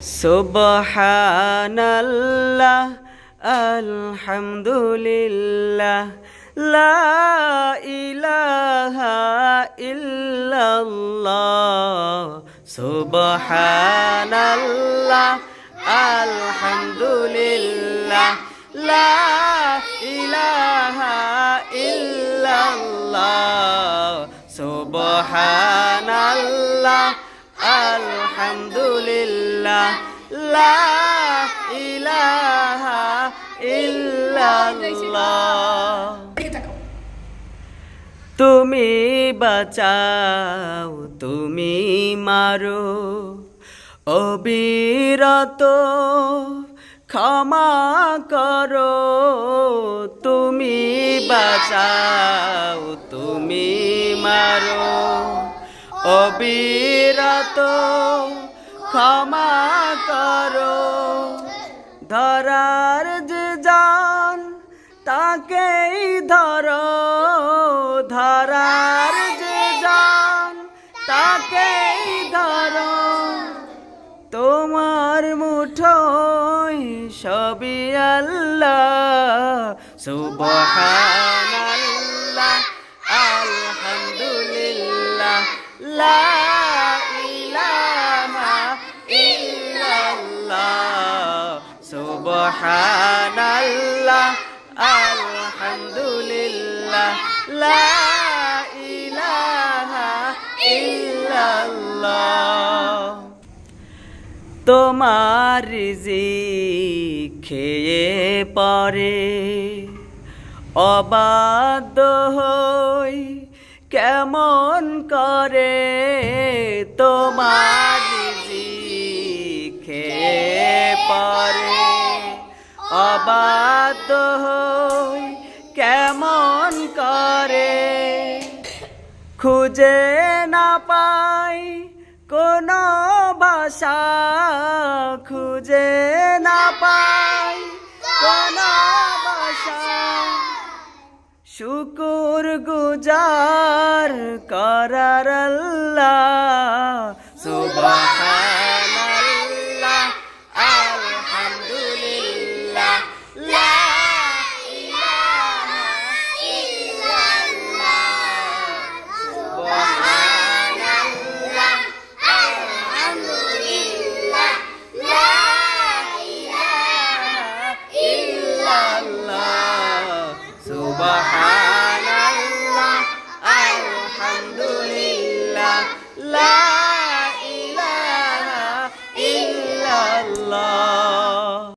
সুবহানাল্লাহ আলহামদুলিল্লাহ লা ইলাহা ইল্লাল্লাহ সুবহানাল্লাহ আলহামদুলিল্লাহ লা ইলাহা ইল্লাল্লাহ সুবহানাল্লাহ আলহামদুলিল্লাহ লা ইলাহা ইল্লাল্লাহ। তুমি বাঁচাও তুমি মারো অবিরত ক্ষমা করো। তুমি বাঁচাও তুমি মারো অবিরত ক্ষমা করো। ধরার যে জান তাকেই ধরো, ধরার যে জান তাকেই ধরো। তোমার মুঠোয় সবই আল্লাহ সুবহানাল্লাহ আলহামদুলিল্লাহ লা ইলাহা ইল্লাল্লাহ সুবহানাল্লাহ আলহামদুলিল্লাহ লা ইলাহা ইল্লাল্লাহ। তোমার রিজিক খেয়ে পরে অবাধ্য হই কেমন করে। তোমার রিজিক খেয়ে পরে অবাধ্য হই কেমন করে। খুঁজে না পাই কোনো ভাষা, খুঁজে না পাই কোনো ভাষা। শুকুর গুজার করার আল্লাহ